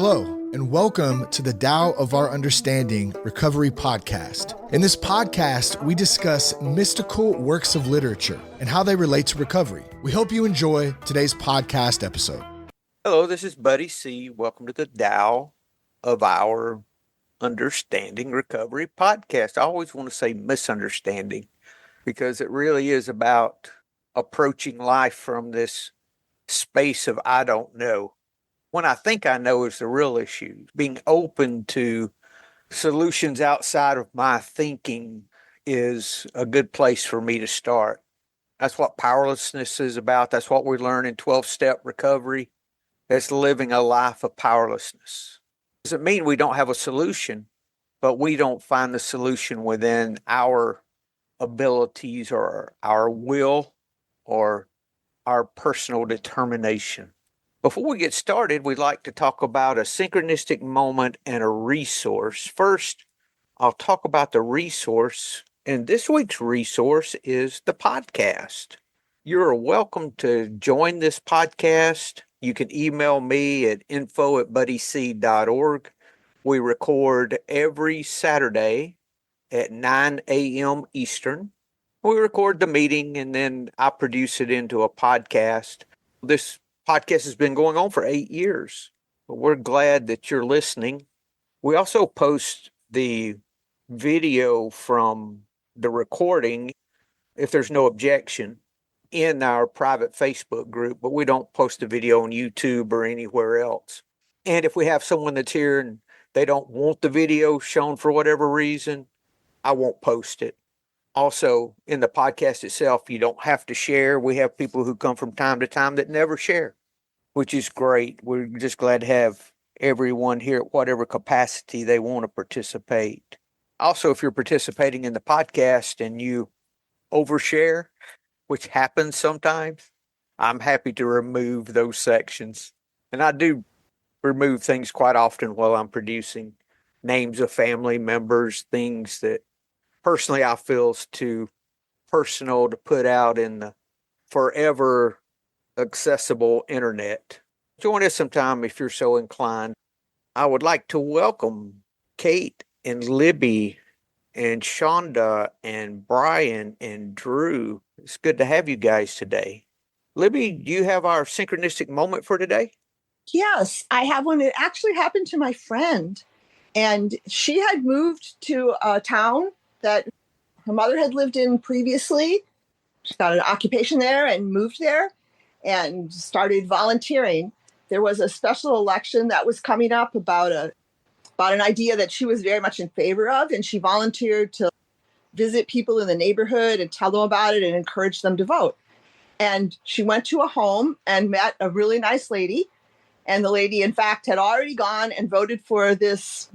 Hello, and welcome to the Tao of Our Understanding Recovery Podcast. In this podcast, we discuss mystical works of literature and how they relate to recovery. We hope you enjoy today's podcast episode. Hello, this is Buddy C. Welcome to the Tao of Our Understanding Recovery Podcast. I always want to say misunderstanding because it really is about approaching life from this space of I don't know. When I think I know is the real issue. Being open to solutions outside of my thinking is a good place for me to start. That's what powerlessness is about. That's what we learn in 12-step recovery. It's living a life of powerlessness. Doesn't mean we don't have a solution, but we don't find the solution within our abilities or our will or our personal determination. Before we get started, we'd like to talk about a synchronistic moment and a resource. First, I'll talk about the resource, and this week's resource is the podcast. You're welcome to join this podcast. You can email me at info@buddyc.org. We record every Saturday at 9 a.m. Eastern. We record the meeting, and then I produce it into a podcast. This podcast has been going on for 8 years, but we're glad that you're listening. We also post the video from the recording, if there's no objection, in our private Facebook group, but we don't post the video on YouTube or anywhere else. And if we have someone that's here and they don't want the video shown for whatever reason, I won't post it. Also, in the podcast itself, you don't have to share. We have people who come from time to time that never share, which is great. We're just glad to have everyone here at whatever capacity they want to participate. Also, if you're participating in the podcast and you overshare, which happens sometimes, I'm happy to remove those sections. And I do remove things quite often while I'm producing. Names of family members, things that personally I feel is too personal to put out in the forever accessible internet. Join us sometime if you're so inclined. I would like to welcome Kate and Libby and Shonda and Brian and Drew. It's good to have you guys today. Libby, do you have our synchronistic moment for today? Yes, I have one. It actually happened to my friend. And she had moved to a town that her mother had lived in previously. She got an occupation there and moved there and started volunteering. There was a special election that was coming up about an idea that she was very much in favor of, and she volunteered to visit people in the neighborhood and tell them about it and encourage them to vote. And she went to a home and met a really nice lady. And the lady, in fact, had already gone and voted for this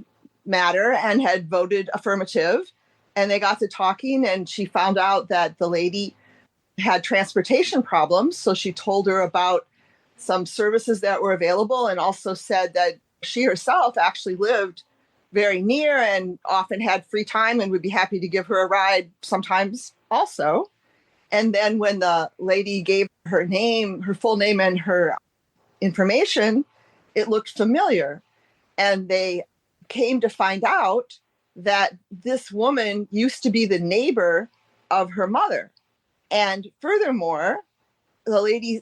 matter and had voted affirmative. And they got to talking, and she found out that the lady had transportation problems. So she told her about some services that were available, and also said that she herself actually lived very near and often had free time and would be happy to give her a ride sometimes also. And then when the lady gave her name, her full name and her information, it looked familiar. And they came to find out that this woman used to be the neighbor of her mother. And furthermore, the lady's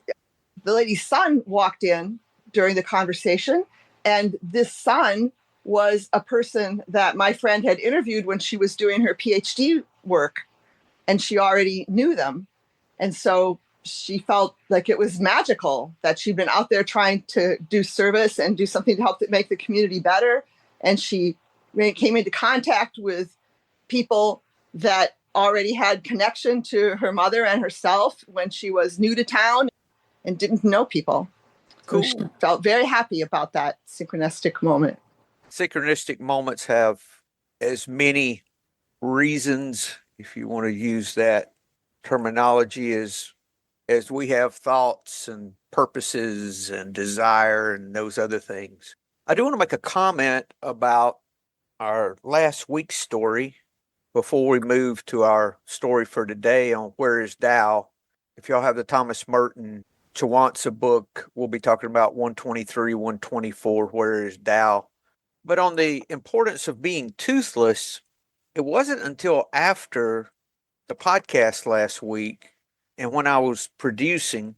son walked in during the conversation, and this son was a person that my friend had interviewed when she was doing her PhD work, and she already knew them. And so she felt like it was magical that she'd been out there trying to do service and do something to help make the community better. And she came into contact with people that already had connection to her mother and herself when she was new to town and didn't know people. Cool. So she felt very happy about that synchronistic moment. Synchronistic moments have as many reasons, if you want to use that terminology, as we have thoughts and purposes and desire and those other things. I do want to make a comment about our last week's story before we move to our story for today on Where is Tao. If y'all have the Thomas Merton Chuang Tzu book. We'll be talking about 123, 124, where is Tao. But on the importance of being toothless, it wasn't until after the podcast last week and when I was producing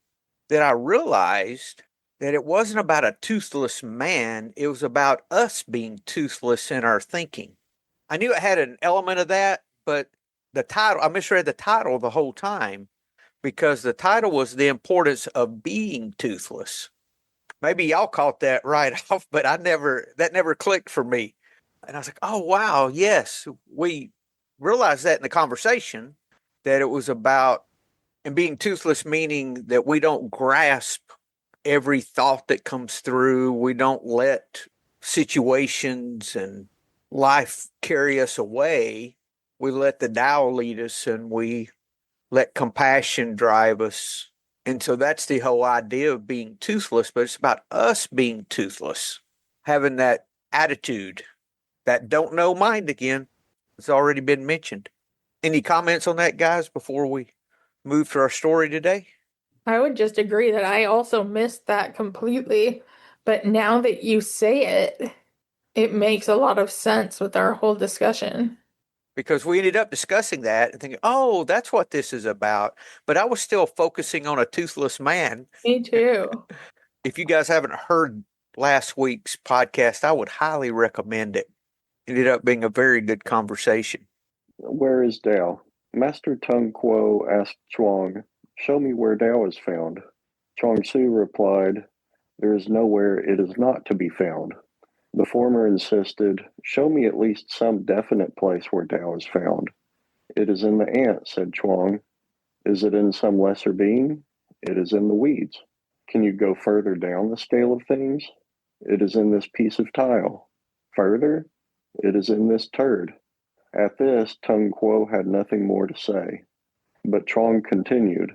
that I realized that it wasn't about a toothless man. It was about us being toothless in our thinking. I knew it had an element of that, but the title, I misread the title the whole time because the title was the importance of being toothless. Maybe y'all caught that right off, but that never clicked for me. And I was like, oh, wow, yes, we realized that in the conversation that it was about, and being toothless meaning that we don't grasp every thought that comes through. We don't let situations and life carry us away. We let the Tao lead us and we let compassion drive us. And so that's the whole idea of being toothless, but it's about us being toothless, having that attitude, that don't know mind again. It's already been mentioned. Any comments on that, guys, before we move to our story today? I would just agree that I also missed that completely. But now that you say it, it makes a lot of sense with our whole discussion. Because we ended up discussing that and thinking, oh, that's what this is about. But I was still focusing on a toothless man. Me too. If you guys haven't heard last week's podcast, I would highly recommend it. It ended up being a very good conversation. Where is Tao? Master Tung Kuo asked Chuang, show me where Tao is found. Chuang Tzu replied, there is nowhere it is not to be found. The former insisted, show me at least some definite place where Tao is found. It is in the ant, said Chuang. Is it in some lesser being? It is in the weeds. Can you go further down the scale of things? It is in this piece of tile. Further? It is in this turd. At this, Tung Kuo had nothing more to say. But Chuang continued,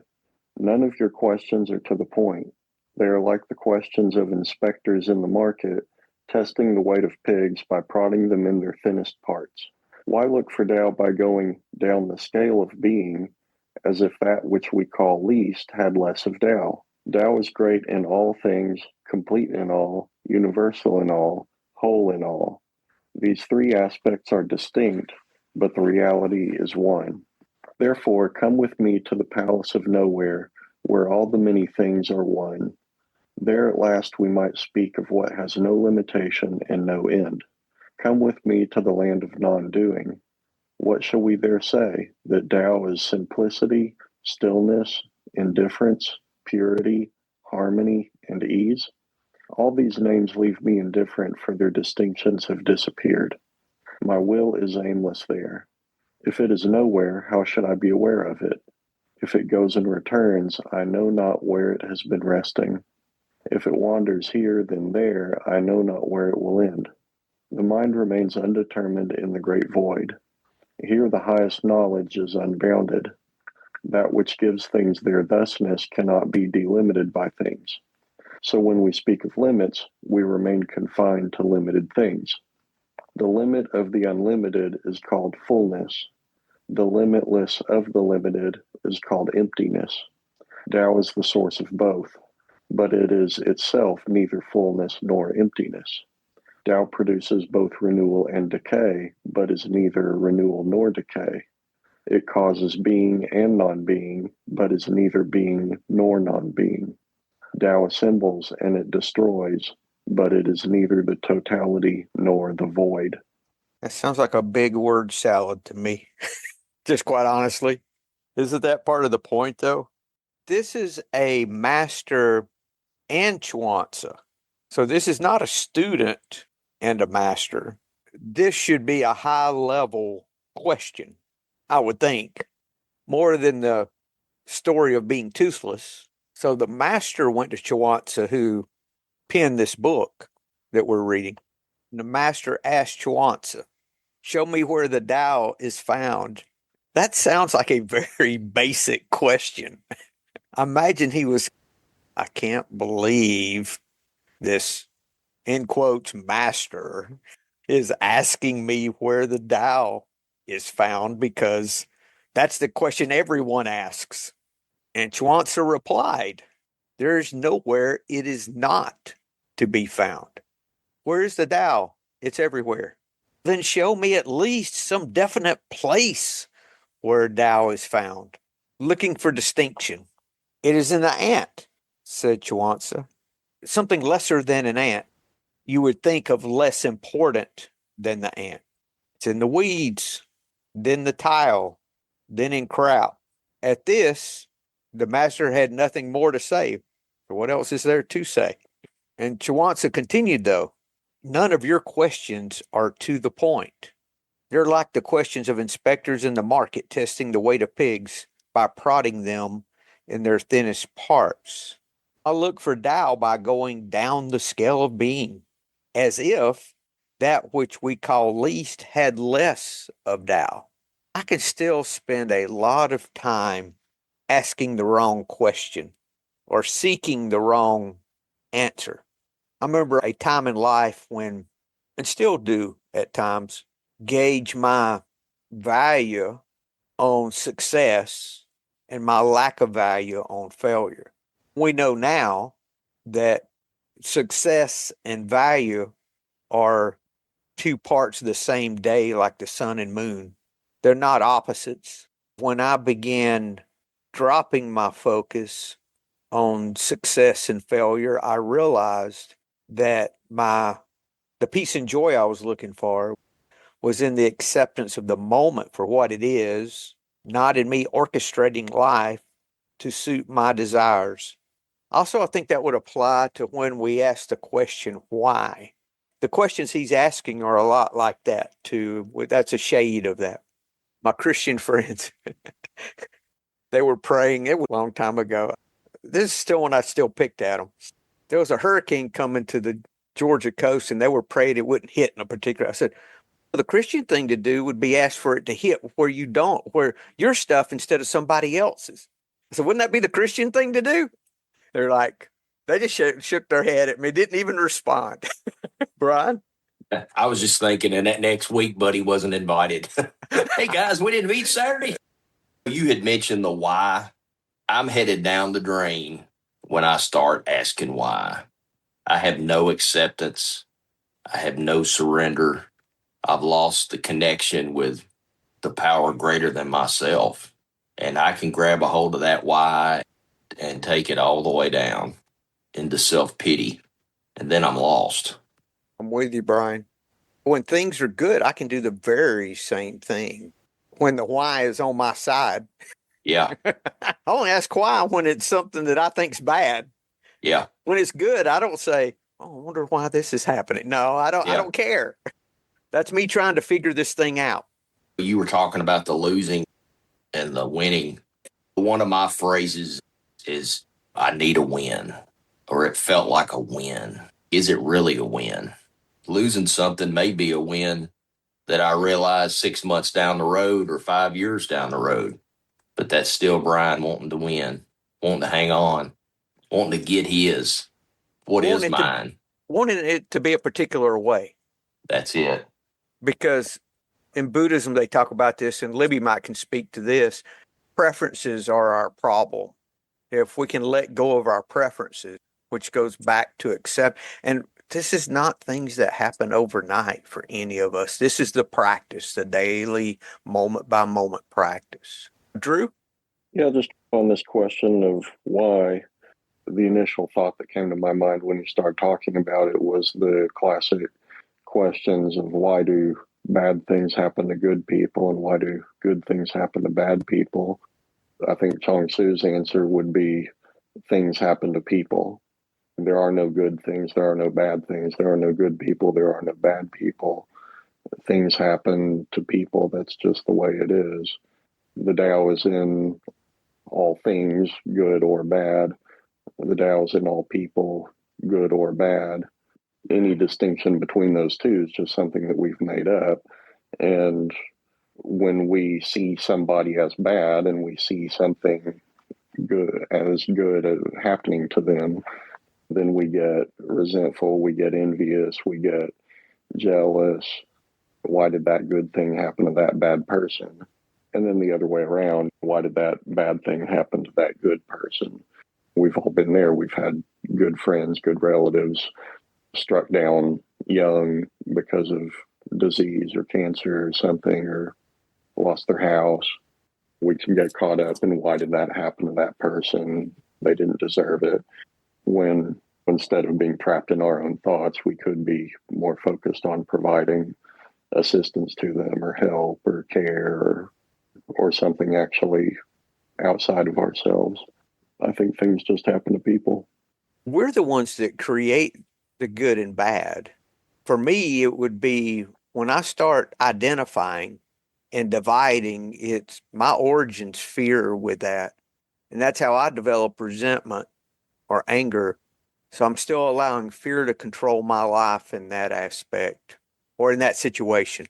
none of your questions are to the point. They are like the questions of inspectors in the market, testing the weight of pigs by prodding them in their thinnest parts. Why look for Tao by going down the scale of being, as if that which we call least had less of Tao? Tao is great in all things, complete in all, universal in all, whole in all. These three aspects are distinct, but the reality is one. Therefore, come with me to the palace of nowhere, where all the many things are one. There at last we might speak of what has no limitation and no end. Come with me to the land of non-doing. What shall we there say? That Tao is simplicity, stillness, indifference, purity, harmony, and ease? All these names leave me indifferent, for their distinctions have disappeared. My will is aimless there. If it is nowhere, how should I be aware of it? If it goes and returns, I know not where it has been resting. If it wanders here, then there, I know not where it will end. The mind remains undetermined in the great void. Here the highest knowledge is unbounded. That which gives things their thusness cannot be delimited by things. So when we speak of limits, we remain confined to limited things. The limit of the unlimited is called fullness. The limitless of the limited is called emptiness. Tao is the source of both, but it is itself neither fullness nor emptiness. Tao produces both renewal and decay, but is neither renewal nor decay. It causes being and non-being, but is neither being nor non-being. Tao assembles and it destroys, but it is neither the totality nor the void. That sounds like a big word salad to me, just quite honestly. Isn't that part of the point, though? This is a master and Chuang Tzu. So this is not a student and a master. This should be a high-level question, I would think, more than the story of being toothless. So the master went to Chuang Tzu, who penned this book that we're reading. And the master asked Chuang Tzu, show me where the Tao is found. That sounds like a very basic question. I imagine he was, I can't believe this, in quotes, master is asking me where the Tao is found, because that's the question everyone asks. And Chuang Tzu replied, There is nowhere it is not to be found. Where is the Tao? It's everywhere. Then show me at least some definite place where Tao is found. Looking for distinction. It is in the ant, said Chuang Tzu. Something lesser than an ant. You would think of less important than the ant. It's in the weeds, then the tile, then in crowd. At this, the master had nothing more to say. What else is there to say? And Chuang Tzu continued, though, none of your questions are to the point. They're like the questions of inspectors in the market testing the weight of pigs by prodding them in their thinnest parts. I look for Tao by going down the scale of being, as if that which we call least had less of Tao. I could still spend a lot of time asking the wrong question or seeking the wrong answer. I remember a time in life when, and still do at times, gauge my value on success and my lack of value on failure. We know now that success and value are two parts of the same day, like the sun and moon. They're not opposites. When I began dropping my focus on success and failure, I realized that the peace and joy I was looking for was in the acceptance of the moment for what it is, not in me orchestrating life to suit my desires. Also, I think that would apply to when we ask the question, why? The questions he's asking are a lot like that, too. That's a shade of that. My Christian friends, they were praying. It was a long time ago. This is still when I still picked at them. There was a hurricane coming to the Georgia coast, and they were praying it wouldn't hit in a particular. I said, well, the Christian thing to do would be ask for it to hit where your stuff instead of somebody else's. So wouldn't that be the Christian thing to do? They're like, they just shook their head at me, didn't even respond. Brian? I was just thinking, and that next week, Buddy wasn't invited. Hey, guys, we didn't meet Saturday. You had mentioned the why. I'm headed down the drain when I start asking why. I have no acceptance. I have no surrender. I've lost the connection with the power greater than myself. And I can grab a hold of that why and take it all the way down into self-pity. And then I'm lost. I'm with you, Brian. When things are good, I can do the very same thing. When the why is on my side. Yeah. I only ask why when it's something that I think's bad. Yeah. When it's good, I don't say, oh, I wonder why this is happening. No, I don't. Yeah. I don't care. That's me trying to figure this thing out. You were talking about the losing and the winning. One of my phrases is, I need a win, or it felt like a win. Is it really a win? Losing something may be a win that I realize 6 months down the road or 5 years down the road. But that's still Brian wanting to win, wanting to hang on, wanting to get his. What is mine? Wanting it to be a particular way. That's it. Because in Buddhism, they talk about this, and Libby might can speak to this. Preferences are our problem. If we can let go of our preferences, which goes back to accept, and this is not things that happen overnight for any of us. This is the practice, the daily moment by moment practice. Drew? Yeah, just on this question of why, the initial thought that came to my mind when you started talking about it was the classic questions of why do bad things happen to good people and why do good things happen to bad people. I think Chuang Tzu's answer would be things happen to people. There are no good things. There are no bad things. There are no good people. There are no bad people. Things happen to people. That's just the way it is. The Tao is in all things, good or bad. The Tao is in all people, good or bad. Any distinction between those two is just something that we've made up. And when we see somebody as bad and we see something good as happening to them, then we get resentful, we get envious, we get jealous. Why did that good thing happen to that bad person? And then the other way around, why did that bad thing happen to that good person? We've all been there. We've had good friends, good relatives struck down young because of disease or cancer or something, or lost their house. We can get caught up in why did that happen to that person? They didn't deserve it. When instead of being trapped in our own thoughts, we could be more focused on providing assistance to them or help or care or something actually outside of ourselves. I think things just happen to people. We're the ones that create the good and bad. For me, it would be when I start identifying and dividing, it's my origins fear with that. And that's how I develop resentment or anger. So I'm still allowing fear to control my life in that aspect or in that situation.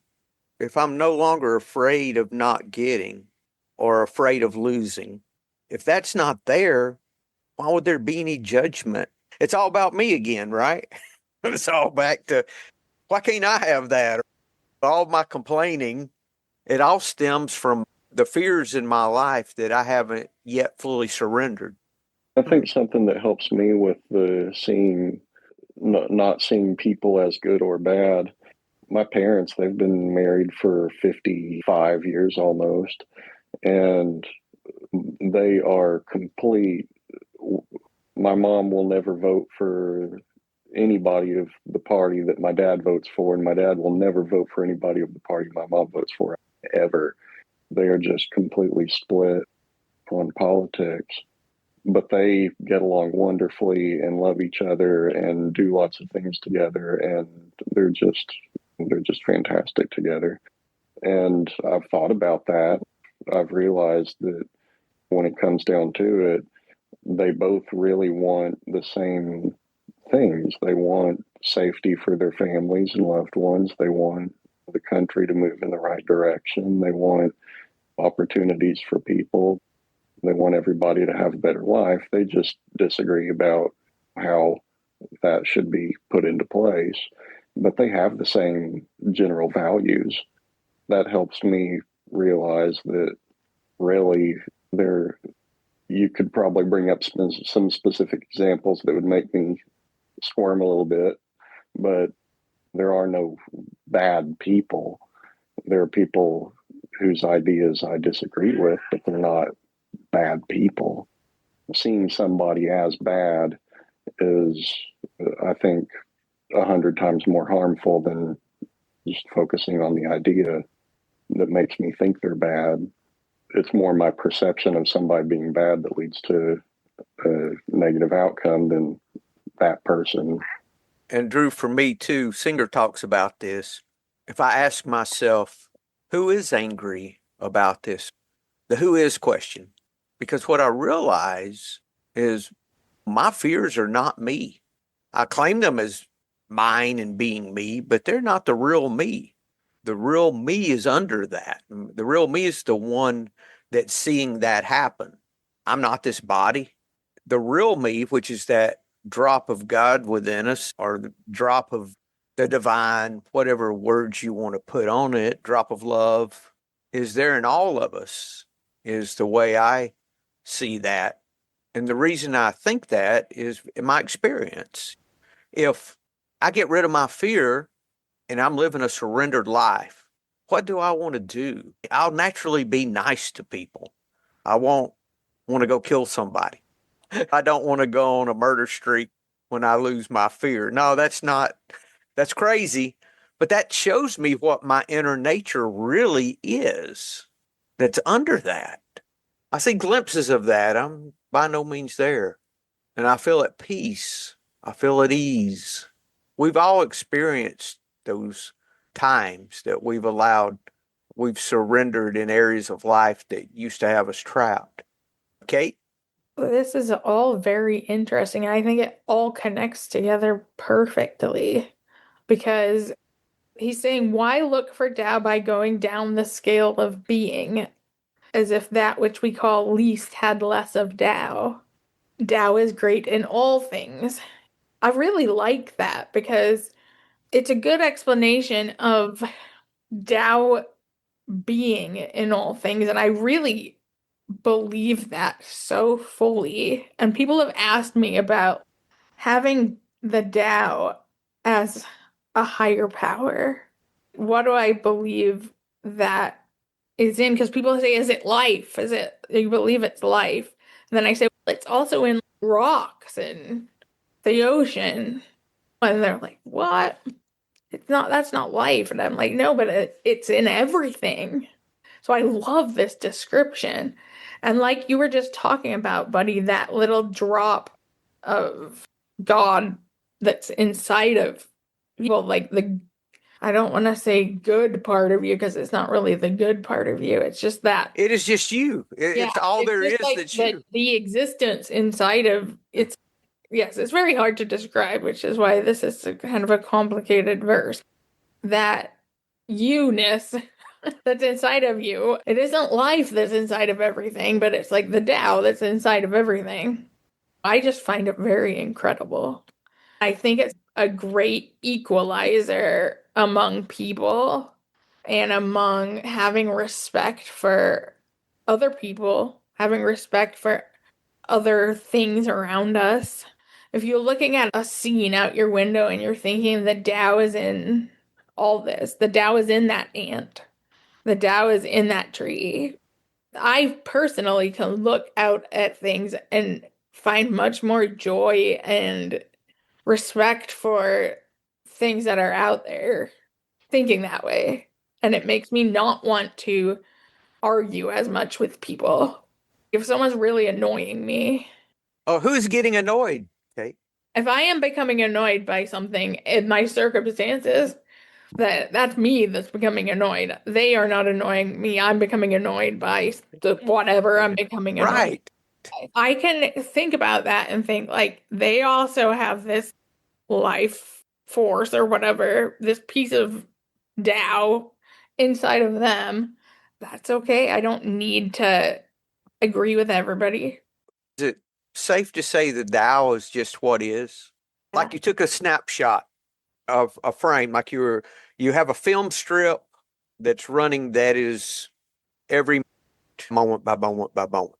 If I'm no longer afraid of not getting or afraid of losing, if that's not there, why would there be any judgment? It's all about me again, right? It's all back to why can't I have that? All my complaining, it all stems from the fears in my life that I haven't yet fully surrendered. I think something that helps me with the seeing, not seeing people as good or bad. My parents, they've been married for 55 years almost, and they are complete. My mom will never vote for anybody of the party that my dad votes for, and my dad will never vote for anybody of the party my mom votes for, ever. They are just completely split on politics, but they get along wonderfully and love each other and do lots of things together, and they're just fantastic together. And I've thought about that. I've realized that when it comes down to it, they both really want the same things. They want safety for their families and loved ones. They want the country to move in the right direction. They want opportunities for people. They want everybody to have a better life. They just disagree about how that should be put into place. But they have the same general values. That helps me realize that really you could probably bring up some specific examples that would make me squirm a little bit, but there are no bad people. There are people whose ideas I disagree with, but they're not bad people. Seeing somebody as bad is, I think, 100 times more harmful than just focusing on the idea that makes me think they're bad. It's more my perception of somebody being bad that leads to a negative outcome than that person. And Drew, for me too, Singer talks about this. If I ask myself, who is angry about this? The who is question. Because what I realize is my fears are not me. I claim them as mine and being me, but they're not the real me. The real me is under that. The real me is the one that's seeing that happen. I'm not this body. The real me, which is that drop of God within us, or the drop of the divine, whatever words you want to put on it, drop of love, is there in all of us, is the way I see that. And the reason I think that is in my experience. If I get rid of my fear and I'm living a surrendered life, what do I want to do? I'll naturally be nice to people. I won't want to go kill somebody. I don't want to go on a murder streak when I lose my fear. No, that's crazy. But that shows me what my inner nature really is that's under that. I see glimpses of that. I'm by no means there. And I feel at peace. I feel at ease. We've all experienced those times that we've surrendered in areas of life that used to have us trapped. Kate? This is all very interesting. I think it all connects together perfectly because he's saying, why look for Tao by going down the scale of being, as if that which we call least had less of Tao. Tao is great in all things. I really like that because it's a good explanation of Tao being in all things. And I really believe that so fully. And people have asked me about having the Tao as a higher power. What do I believe that is in? Because people say, is it life? Is it, you believe it's life? And then I say, well, it's also in rocks and the ocean. And they're like, what? It's not, that's not life. And I'm like, no, but it's in everything. So I love this description. And like you were just talking about, buddy, that little drop of God that's inside of people, like I don't want to say good part of you because it's not really the good part of you. It's just that. It is just you. It's all there just is like that's you. the existence inside of it's. Yes, it's very hard to describe, which is why this is kind of a complicated verse. That you-ness that's inside of you. It isn't life that's inside of everything, but it's like the Tao that's inside of everything. I just find it very incredible. I think it's a great equalizer among people and among having respect for other people, having respect for other things around us. If you're looking at a scene out your window and you're thinking the Tao is in all this, the Tao is in that ant, the Tao is in that tree. I personally can look out at things and find much more joy and respect for things that are out there thinking that way. And it makes me not want to argue as much with people. If someone's really annoying me, Oh, who's getting annoyed? Okay. if I am becoming annoyed by something in my circumstances, that's me that's becoming annoyed. They are not annoying me. I'm becoming annoyed by the whatever I'm becoming annoyed. Right. I can think about that and think like they also have this life force or whatever, this piece of Tao inside of them. That's okay. I don't need to agree with everybody. Is it safe to say the Tao is just what is? Like you took a snapshot of a frame, like you have a film strip that's running that is every moment by moment by moment.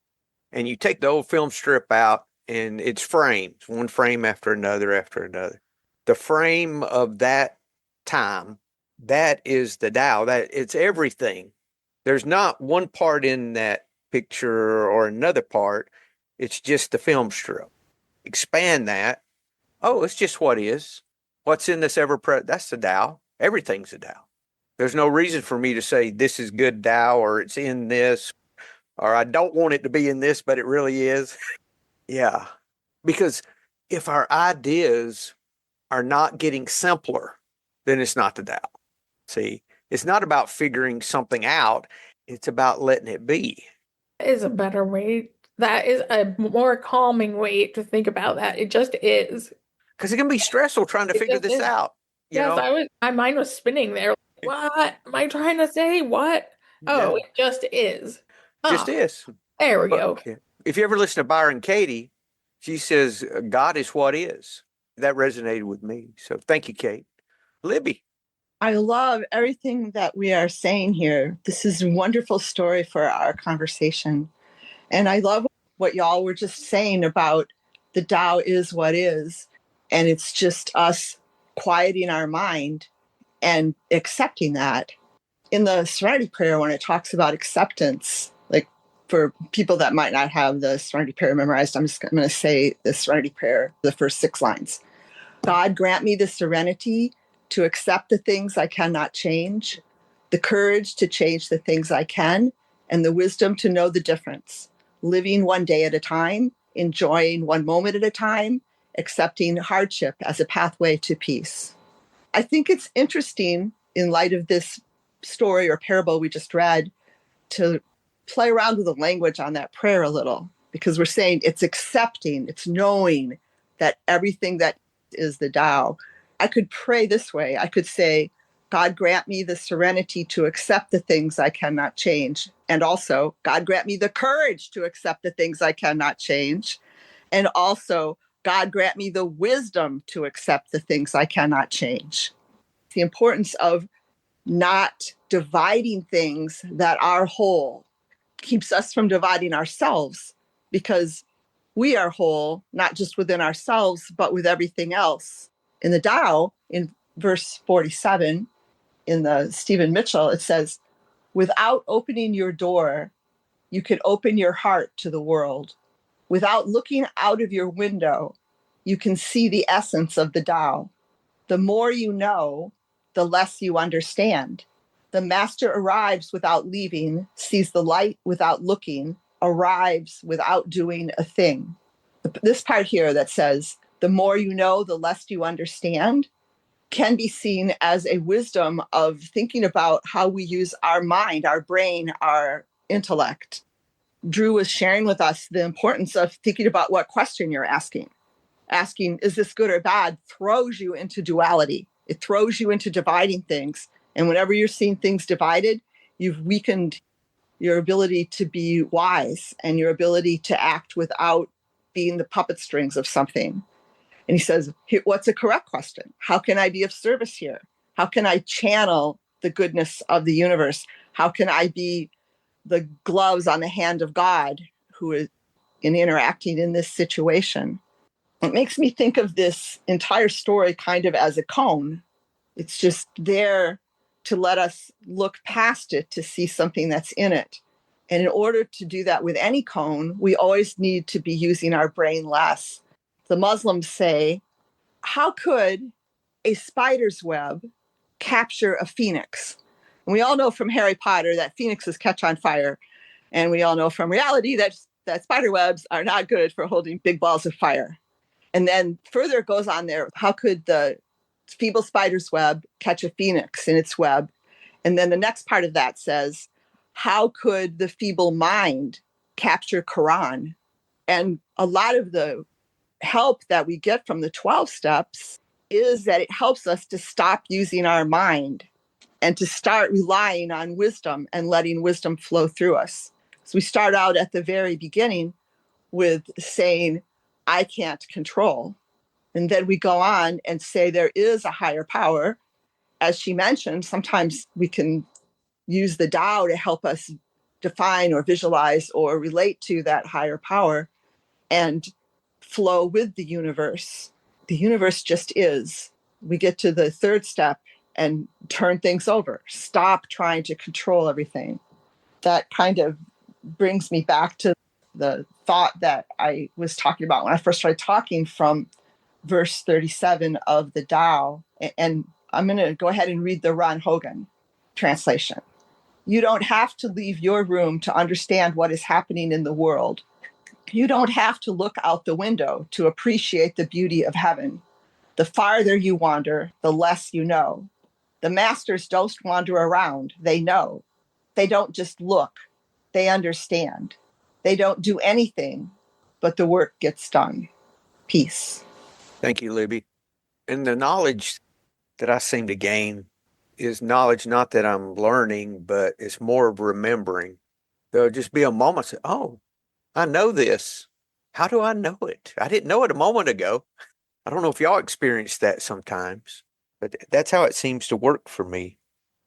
And you take the old film strip out and it's frames, one frame after another after another. The frame of that time, that is the Tao. That it's everything. There's not one part in that picture or another part. It's just the film strip. Expand that. Oh, it's just what is. What's in this ever present? That's the Tao. Everything's a Tao. There's no reason for me to say this is good Tao or it's in this or I don't want it to be in this, but it really is. Yeah. Because if our ideas are not getting simpler, then it's not the Tao. See, it's not about figuring something out. It's about letting it be. That is a better way. That is a more calming way to think about that. It just is. Because it can be stressful trying to figure this out. Yes, my mind was spinning there. What am I trying to say? What? Oh, it just is. Just is. There we go. If you ever listen to Byron Katie, she says, God is what is. That resonated with me. So thank you, Kate. Libby. I love everything that we are saying here. This is a wonderful story for our conversation. And I love what y'all were just saying about the Tao is what is. And it's just us quieting our mind and accepting that. In the Serenity Prayer, when it talks about acceptance, like for people that might not have the Serenity Prayer memorized, I'm going to say the Serenity Prayer, the first 6 lines. God grant me the serenity to accept the things I cannot change, the courage to change the things I can, and the wisdom to know the difference, living one day at a time, enjoying one moment at a time, accepting hardship as a pathway to peace. I think it's interesting in light of this story or parable we just read to play around with the language on that prayer a little, because we're saying it's accepting, it's knowing that everything that is the Tao. I could pray this way. I could say, God grant me the serenity to accept the things I cannot change. And also, God grant me the courage to accept the things I cannot change. And also, God grant me the wisdom to accept the things I cannot change. The importance of not dividing things that are whole, keeps us from dividing ourselves, because we are whole, not just within ourselves, but with everything else. In the Tao, in verse 47, in the Stephen Mitchell, it says, without opening your door, you can open your heart to the world. Without looking out of your window, you can see the essence of the Tao. The more you know, the less you understand. The master arrives without leaving, sees the light without looking, arrives without doing a thing. This part here that says, the more you know, the less you understand, can be seen as a wisdom of thinking about how we use our mind, our brain, our intellect. Drew was sharing with us the importance of thinking about what question you're asking. Asking, is this good or bad, throws you into duality. It throws you into dividing things. And whenever you're seeing things divided, you've weakened your ability to be wise and your ability to act without being the puppet strings of something. And he says, what's a correct question? How can I be of service here? How can I channel the goodness of the universe? How can I be the gloves on the hand of God who is interacting in this situation? It makes me think of this entire story kind of as a cone. It's just there to let us look past it to see something that's in it. And in order to do that with any cone, we always need to be using our brain less. The Muslims say, how could a spider's web capture a phoenix? And we all know from Harry Potter that phoenixes catch on fire. And we all know from reality that spider webs are not good for holding big balls of fire. And then further it goes on there, how could the feeble spider's web catch a phoenix in its web? And then the next part of that says, how could the feeble mind capture Quran? And a lot of the help that we get from the 12 steps is that it helps us to stop using our mind and to start relying on wisdom and letting wisdom flow through us. So we start out at the very beginning with saying, I can't control. And then we go on and say there is a higher power. As she mentioned, sometimes we can use the Tao to help us define or visualize or relate to that higher power and flow with the universe. The universe just is. We get to the third step and turn things over. Stop trying to control everything. That kind of brings me back to the thought that I was talking about when I first started talking from verse 37 of the Tao. And I'm going to go ahead and read the Ron Hogan translation. You don't have to leave your room to understand what is happening in the world. You don't have to look out the window to appreciate the beauty of heaven. The farther you wander, the less you know. The masters don't wander around, they know. They don't just look, they understand. They don't do anything, but the work gets done. Peace. Thank you, Libby. And the knowledge that I seem to gain is knowledge not that I'm learning, but it's more of remembering. There'll just be a moment, say, oh, I know this. How do I know it? I didn't know it a moment ago. I don't know if y'all experience that sometimes, but that's how it seems to work for me.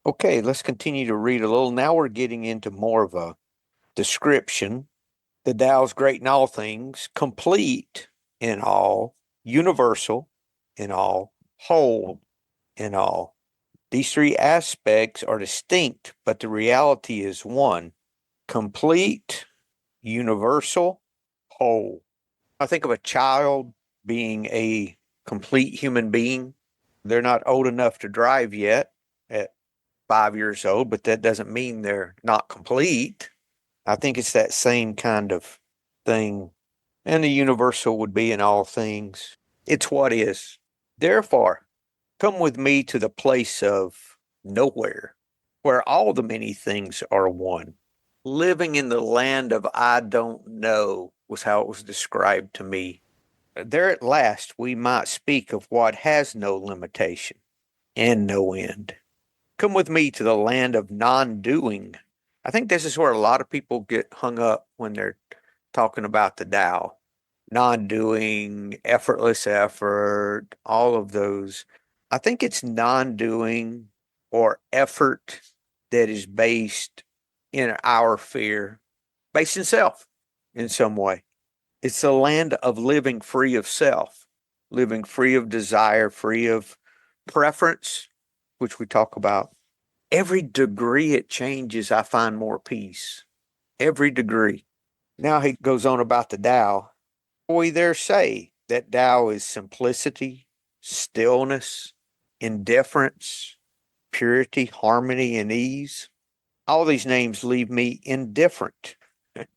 Okay, let's continue to read a little. Now we're getting into more of a description. The Tao's great in all things, complete in all, universal in all, whole in all. These three aspects are distinct, but the reality is one: complete, universal, whole. I think of a child being a complete human being. They're not old enough to drive yet at 5 years old, but that doesn't mean they're not complete. I think it's that same kind of thing. And the universal would be in all things. It's what is. Therefore, come with me to the place of nowhere, where all the many things are one. Living in the land of I don't know was how it was described to me. There at last we might speak of what has no limitation and no end. Come with me to the land of non-doing. I think this is where a lot of people get hung up when they're talking about the Tao. Non-doing, effortless effort, all of those. I think it's non-doing or effort that is based in our fear. based in self in some way. It's the land of living free of self, living free of desire, free of preference, which we talk about. Every degree it changes, I find more peace. Every degree. Now he goes on about the Tao. We there say that Tao is simplicity, stillness, indifference, purity, harmony, and ease. All these names leave me indifferent,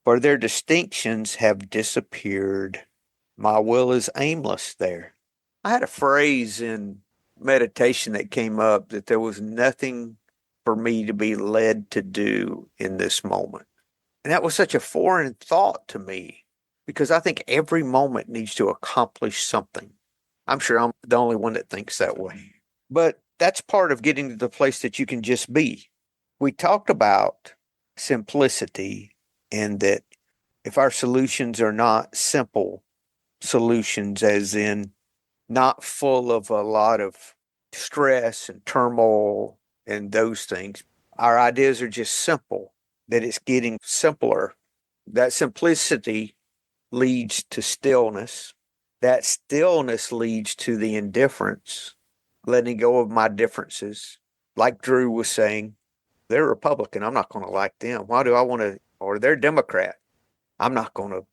for their distinctions have disappeared. My will is aimless there. I had a phrase in meditation that came up that there was nothing for me to be led to do in this moment. And that was such a foreign thought to me because I think every moment needs to accomplish something. I'm sure I'm the only one that thinks that way. But that's part of getting to the place that you can just be. We talked about simplicity and that if our solutions are not simple solutions, as in not full of a lot of stress and turmoil and those things, our ideas are just simple, that it's getting simpler. That simplicity leads to stillness. That stillness leads to the indifference, letting go of my differences. Like Drew was saying, they're Republican. I'm not going to like them. Why do I want to? Or they're Democrat. I'm not going to.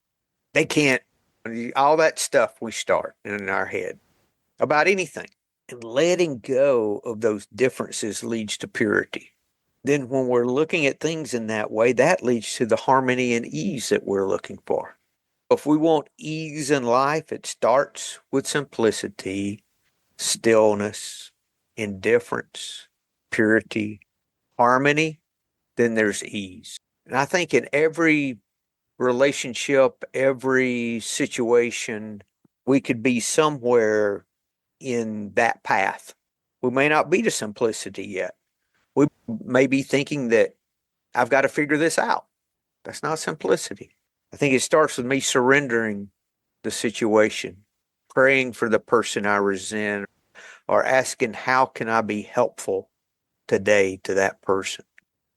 They can't. All that stuff we start in our head about anything. And letting go of those differences leads to purity. Then when we're looking at things in that way, that leads to the harmony and ease that we're looking for. If we want ease in life, it starts with simplicity, stillness, indifference, purity, harmony, then there's ease. And I think in every relationship, every situation, we could be somewhere in that path. We may not be to simplicity yet. We may be thinking that I've got to figure this out. That's not simplicity. I think it starts with me surrendering the situation, praying for the person I resent, or asking, how can I be helpful today to that person?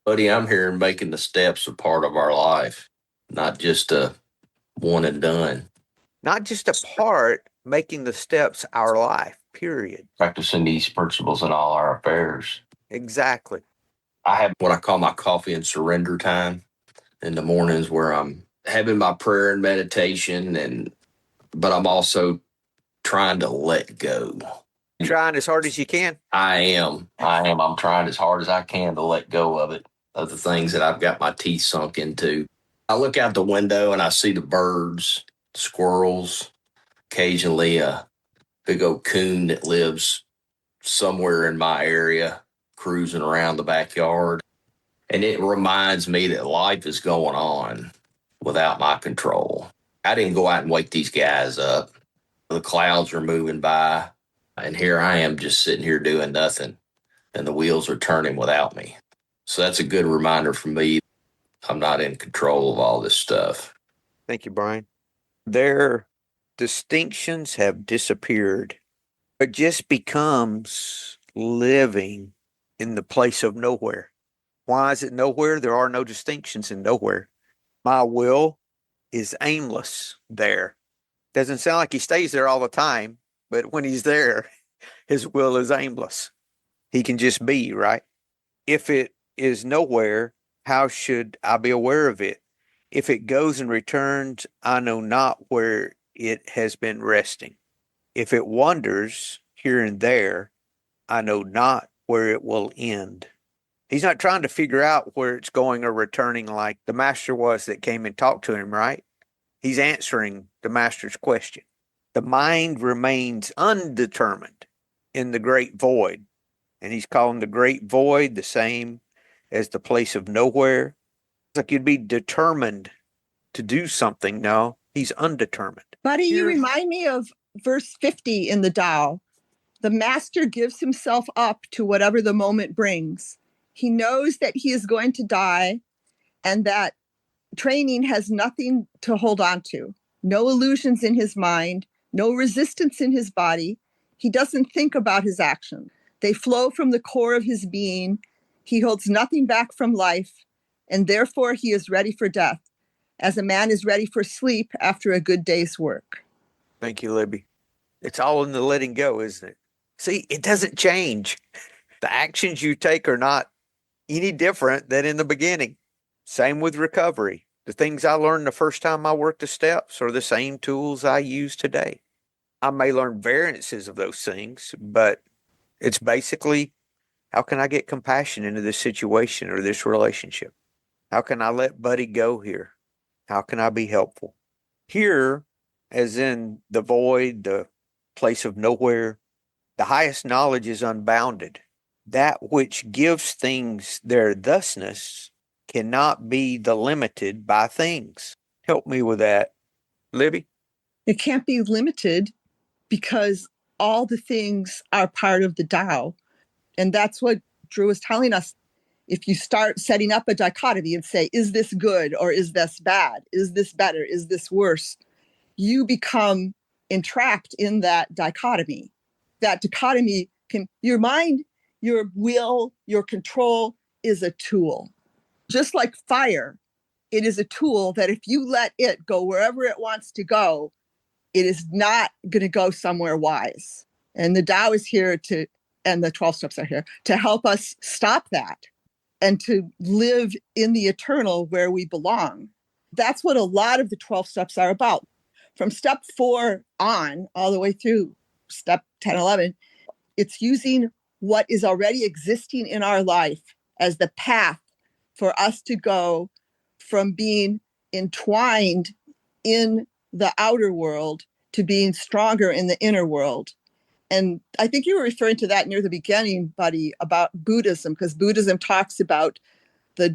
Buddy, I'm hearing making the steps a part of our life, not just a one and done. Not just a part, making the steps our life, period. Practicing these principles in all our affairs. Exactly. I have what I call my coffee and surrender time in the mornings where I'm having my prayer and meditation, but I'm also trying to let go. Trying as hard as you can. I am. I'm trying as hard as I can to let go of it, of the things that I've got my teeth sunk into. I look out the window and I see the birds, squirrels, occasionally a big old coon that lives somewhere in my area, cruising around the backyard. And it reminds me that life is going on without my control. I didn't go out and wake these guys up. The clouds are moving by, and here I am just sitting here doing nothing, and the wheels are turning without me. So that's a good reminder for me. I'm not in control of all this stuff. Thank you, Brian. Their distinctions have disappeared. It just becomes living in the place of nowhere. Why is it nowhere? There are no distinctions in nowhere. My will is aimless there. Doesn't sound like he stays there all the time, but when he's there, his will is aimless. He can just be, right? If it is nowhere, how should I be aware of it? If it goes and returns, I know not where it has been resting. If it wanders here and there, I know not where it will end. He's not trying to figure out where it's going or returning like the master was that came and talked to him, right? He's answering the master's question. The mind remains undetermined in the great void. And he's calling the great void the same as the place of nowhere. It's like you'd be determined to do something. No, he's undetermined. Buddy, you remind me of verse 50 in the Tao. The master gives himself up to whatever the moment brings. He knows that he is going to die and that training has nothing to hold on to. No illusions in his mind, no resistance in his body. He doesn't think about his actions. They flow from the core of his being. He holds nothing back from life, and therefore he is ready for death. as a man is ready for sleep after a good day's work. Thank you, Libby. It's all in the letting go, isn't it? See, it doesn't change. The actions you take are not any different than in the beginning. Same with recovery. The things I learned the first time I worked the steps are the same tools I use today. I may learn variances of those things, but it's basically, how can I get compassion into this situation or this relationship? How can I let Buddy go here? How can I be helpful? Here, as in the void, the place of nowhere, the highest knowledge is unbounded. That which gives things their thusness cannot be delimited by things. Help me with that, Libby. It can't be limited because all the things are part of the Tao. And that's what Drew is telling us. If you start setting up a dichotomy and say, is this good or is this bad? Is this better? Is this worse? You become entrapped in that dichotomy. That dichotomy your mind, your will, your control is a tool. Just like fire, it is a tool that if you let it go wherever it wants to go, it is not going to go somewhere wise. And the Tao is here and the 12 steps are here to help us stop that and to live in the eternal where we belong. That's what a lot of the 12 steps are about. From step 4 on, all the way through step 10, 11, it's using what is already existing in our life as the path for us to go from being entwined in the outer world to being stronger in the inner world. And I think you were referring to that near the beginning, Buddy, about Buddhism, because Buddhism talks about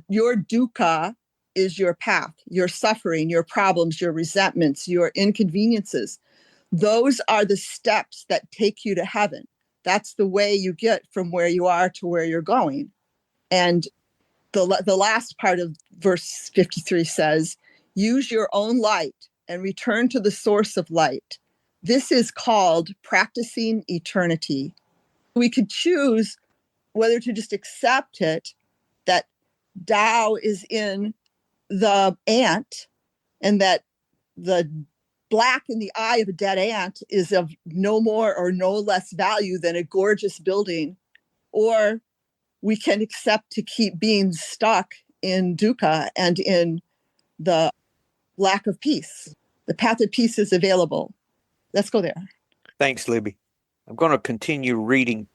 your dukkha is your path, your suffering, your problems, your resentments, your inconveniences. Those are the steps that take you to heaven. That's the way you get from where you are to where you're going. And the last part of verse 53 says, use your own light and return to the source of light. This is called practicing eternity. We could choose whether to just accept it, that Tao is in the ant and that the black in the eye of a dead ant is of no more or no less value than a gorgeous building, or we can accept to keep being stuck in dukkha and in the lack of peace. The path of peace is available. Let's go there. Thanks, Libby. I'm going to continue reading.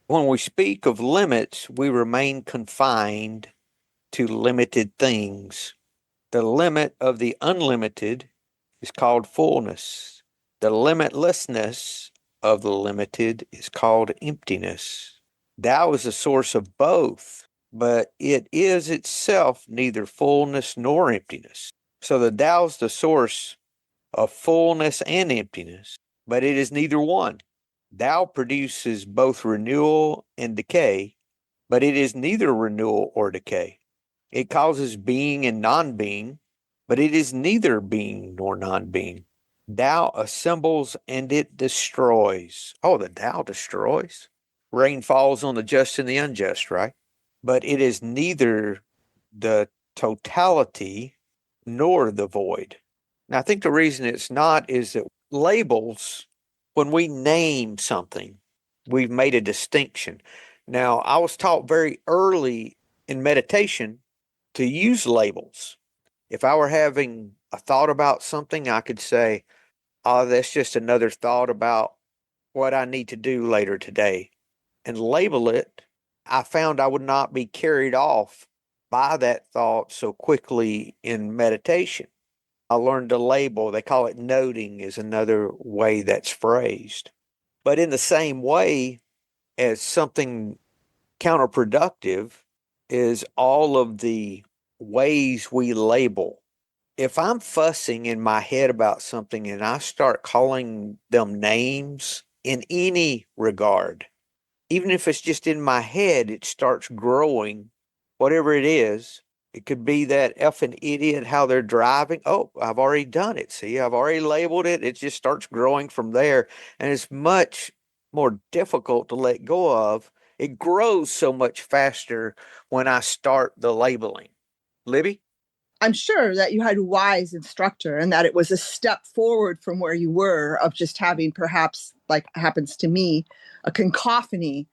When we speak of limits, we remain confined to limited things. The limit of the unlimited is called fullness. The limitlessness of the limited is called emptiness. Tao is the source of both, but it is itself neither fullness nor emptiness. So the Tao is the source of fullness and emptiness, but it is neither one. Tao produces both renewal and decay, but it is neither renewal or decay. It causes being and non-being, but it is neither being nor non-being. Tao assembles and it destroys. Oh, the Tao destroys? Rain falls on the just and the unjust, right? But it is neither the totality nor the void. Now, I think the reason it's not is that labels, when we name something, we've made a distinction. Now, I was taught very early in meditation to use labels. If I were having a thought about something, I could say, oh, that's just another thought about what I need to do later today, and label it. I found I would not be carried off by that thought so quickly in meditation. I learned to label. They call it noting, is another way that's phrased. But in the same way as something counterproductive is all of the ways we label. If I'm fussing in my head about something and I start calling them names in any regard, even if it's just in my head, it starts growing, whatever it is. It could be that effing idiot, how they're driving. Oh, I've already done it. See, I've already labeled it. It just starts growing from there. And it's much more difficult to let go of. It grows so much faster when I start the labeling. Libby? I'm sure that you had a wise instructor and that it was a step forward from where you were of just having perhaps, like happens to me, a cacophony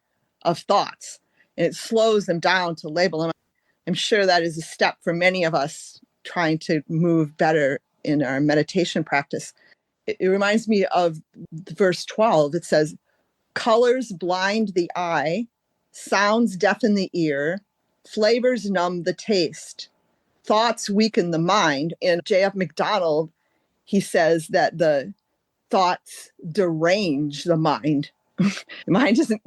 of thoughts. And it slows them down to label them. I'm sure that is a step for many of us trying to move better in our meditation practice. It reminds me of verse 12. It says, colors blind the eye, sounds deafen the ear, flavors numb the taste, thoughts weaken the mind. In J.F. McDonald, he says that the thoughts derange the mind. The mind isn't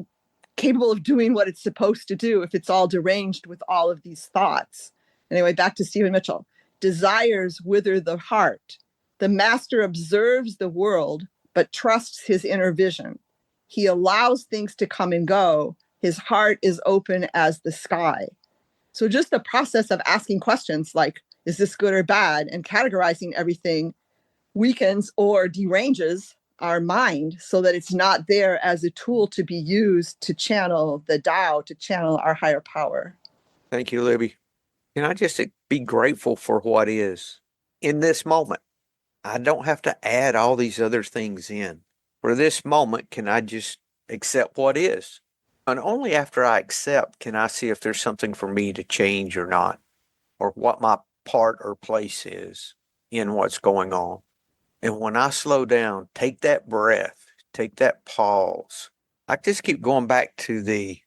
capable of doing what it's supposed to do if it's all deranged with all of these thoughts. Anyway, back to Stephen Mitchell. Desires wither the heart. The master observes the world, but trusts his inner vision. He allows things to come and go. His heart is open as the sky. So just the process of asking questions like, is this good or bad? And categorizing everything weakens or deranges our mind so that it's not there as a tool to be used to channel the Tao, to channel our higher power. Thank you, Libby. Can I just be grateful for what is in this moment? I don't have to add all these other things in. For this moment, can I just accept what is? And only after I accept can I see if there's something for me to change or not, or what my part or place is in what's going on. And when I slow down, take that breath, take that pause, I just keep going back to the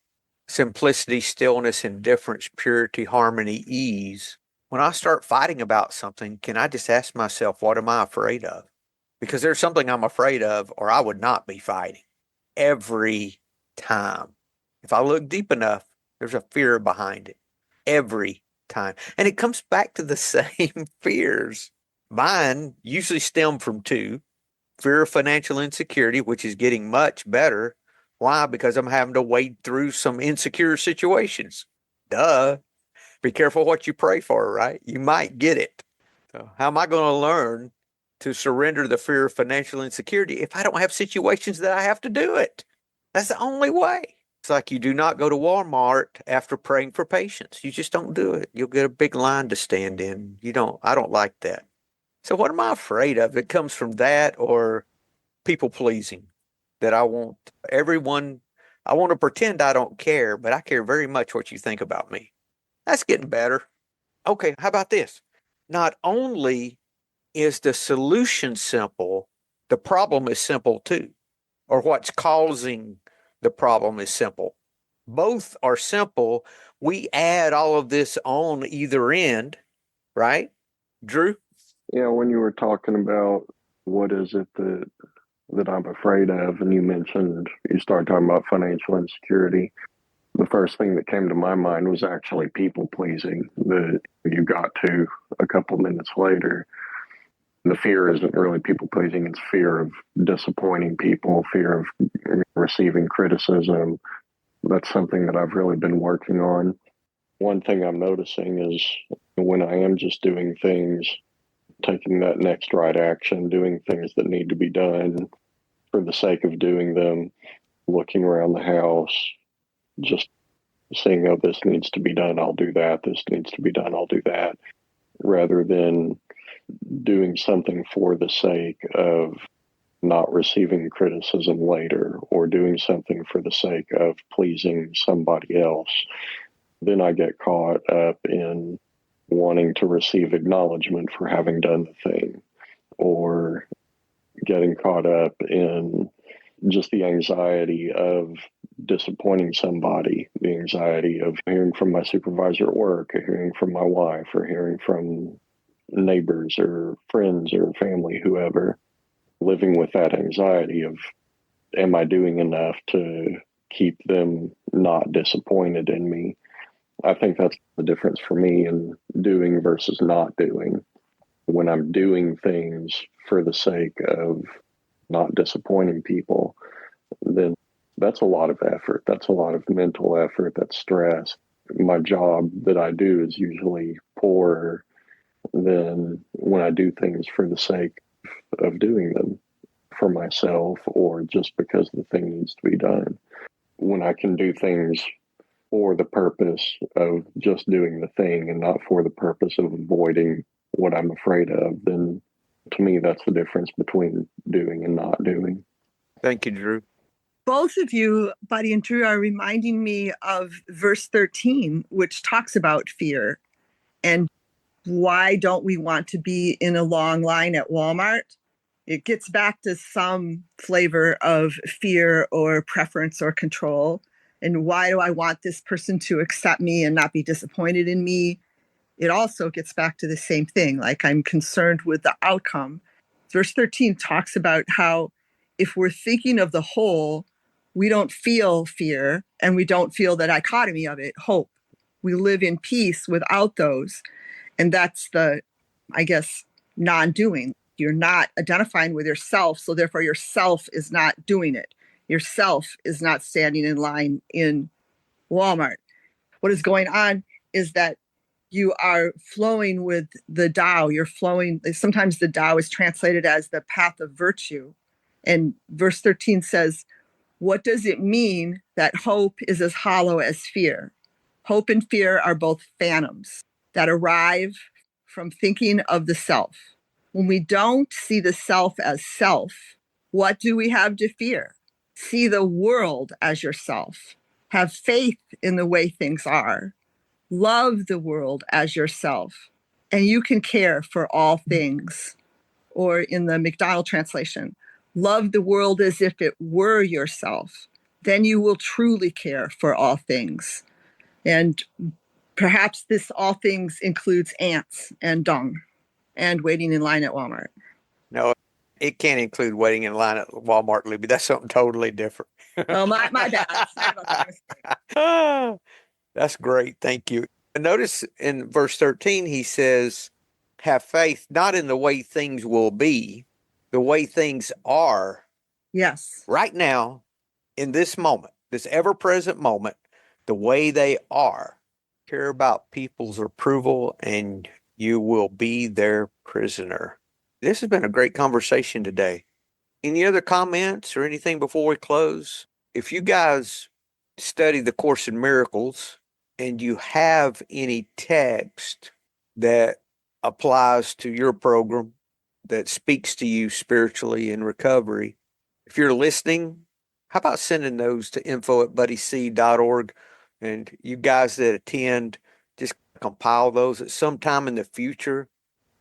simplicity, stillness, indifference, purity, harmony, ease. When I start fighting about something, can I just ask myself, what am I afraid of? Because there's something I'm afraid of, or I would not be fighting every time. If I look deep enough, there's a fear behind it every time. And it comes back to the same fears. Mine usually stem from two: fear of financial insecurity, which is getting much better. Why? Because I'm having to wade through some insecure situations. Duh. Be careful what you pray for, right? You might get it. So how am I going to learn to surrender the fear of financial insecurity if I don't have situations that I have to do it? That's the only way. It's like you do not go to Walmart after praying for patience. You just don't do it. You'll get a big line to stand in. I don't like that. So what am I afraid of? It comes from that or people pleasing, that I want everyone, I want to pretend I don't care, but I care very much what you think about me. That's getting better. Okay, how about this? Not only is the solution simple, the problem is simple too, or what's causing the problem is simple. Both are simple. We add all of this on either end, right? Drew? Yeah, when you were talking about what is it that I'm afraid of, and you started talking about financial insecurity. The first thing that came to my mind was actually people pleasing that you got to a couple minutes later. The fear isn't really people pleasing, it's fear of disappointing people, fear of receiving criticism. That's something that I've really been working on. One thing I'm noticing is when I am just doing things, taking that next right action, doing things that need to be done for the sake of doing them, looking around the house, just saying, oh, this needs to be done, I'll do that. This needs to be done, I'll do that. Rather than doing something for the sake of not receiving criticism later or doing something for the sake of pleasing somebody else. Then I get caught up in wanting to receive acknowledgement for having done the thing, or getting caught up in just the anxiety of disappointing somebody, the anxiety of hearing from my supervisor at work, or hearing from my wife, or hearing from neighbors or friends or family, whoever, living with that anxiety of, am I doing enough to keep them not disappointed in me? I think that's the difference for me in doing versus not doing. When I'm doing things for the sake of not disappointing people, then that's a lot of effort. That's a lot of mental effort. That's stress. My job that I do is usually poorer than when I do things for the sake of doing them for myself or just because the thing needs to be done. When I can do things for the purpose of just doing the thing and not for the purpose of avoiding what I'm afraid of, then to me, that's the difference between doing and not doing. Thank you, Drew. Both of you, Buddy and Drew, are reminding me of verse 13, which talks about fear. And why don't we want to be in a long line at Walmart? It gets back to some flavor of fear or preference or control. And why do I want this person to accept me and not be disappointed in me? It also gets back to the same thing, like I'm concerned with the outcome. Verse 13 talks about how if we're thinking of the whole, we don't feel fear and we don't feel the dichotomy of it, hope. We live in peace without those. And that's the, I guess, non-doing. You're not identifying with yourself, so therefore yourself is not doing it. Yourself is not standing in line in Walmart. What is going on is that you are flowing with the Tao. You're flowing. Sometimes the Tao is translated as the path of virtue. And verse 13 says, what does it mean that hope is as hollow as fear? Hope and fear are both phantoms that arrive from thinking of the self. When we don't see the self as self, what do we have to fear? See the world as yourself. Have faith in the way things are. Love the world as yourself, and you can care for all things. Or in the McDonald translation, love the world as if it were yourself. Then you will truly care for all things. And perhaps this all things includes ants and dung and waiting in line at Walmart. No, it can't include waiting in line at Walmart, Libby. That's something totally different. Oh, my bad. Sorry about that. That's great. Thank you. And notice in verse 13, he says, have faith not in the way things will be, the way things are. Yes. Right now, in this moment, this ever-present moment, the way they are. Care about people's approval and you will be their prisoner. This has been a great conversation today. Any other comments or anything before we close? If you guys study the Course in Miracles and you have any text that applies to your program, that speaks to you spiritually in recovery, if you're listening, how about sending those to info@buddyc.org, and you guys that attend, just compile those at some time in the future.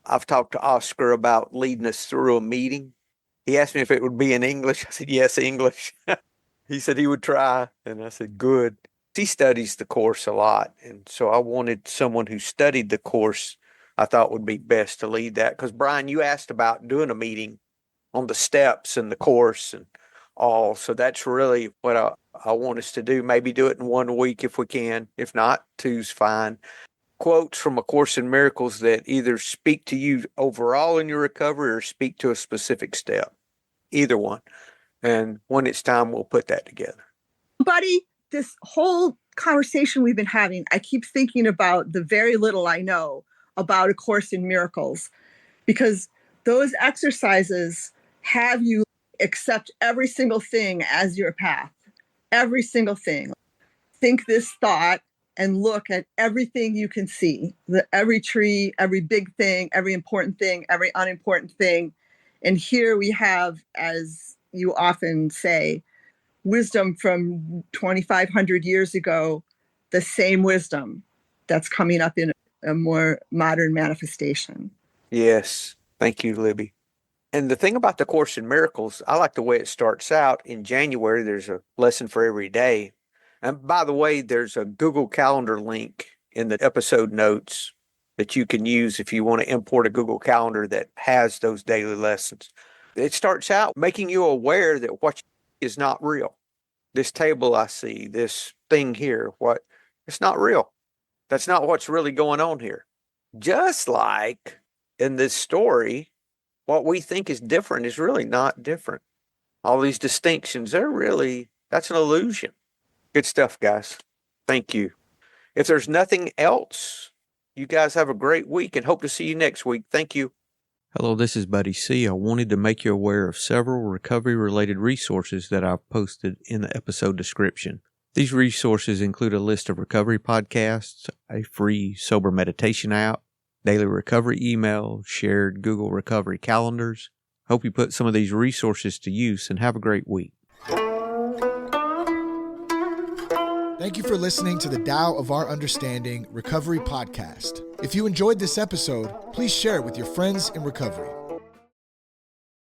I've talked to Oscar about leading us through a meeting. He asked me if it would be in English. I said, yes, English. He said he would try. And I said, good. He studies the course a lot. And so I wanted someone who studied the course, I thought would be best to lead that. Because Brian, you asked about doing a meeting on the steps and the course and all. So that's really what I want us to do. Maybe do it in 1 week if we can. If not, 2's fine. Quotes from A Course in Miracles that either speak to you overall in your recovery or speak to a specific step. Either one. And when it's time, we'll put that together. Buddy, this whole conversation we've been having, I keep thinking about the very little I know about A Course in Miracles, because those exercises have you accept every single thing as your path. Every single thing. Think this thought and look at everything you can see, every tree, every big thing, every important thing, every unimportant thing. And here we have, as you often say, wisdom from 2,500 years ago, the same wisdom that's coming up in a more modern manifestation. Yes. Thank you, Libby. And the thing about the Course in Miracles, I like the way it starts out. In January, there's a lesson for every day. And by the way, there's a Google Calendar link in the episode notes that you can use if you want to import a Google Calendar that has those daily lessons. It starts out making you aware that what is not real. This table I see, this thing here, it's not real. That's not what's really going on here. Just like in this story, what we think is different is really not different. All these distinctions, that's an illusion. Good stuff, guys. Thank you. If there's nothing else, you guys have a great week and hope to see you next week. Thank you. Hello, this is Buddy C. I wanted to make you aware of several recovery-related resources that I've posted in the episode description. These resources include a list of recovery podcasts, a free sober meditation app, daily recovery email, shared Google recovery calendars. Hope you put some of these resources to use and have a great week. Thank you for listening to the Tao of Our Understanding Recovery Podcast. If you enjoyed this episode, please share it with your friends in recovery.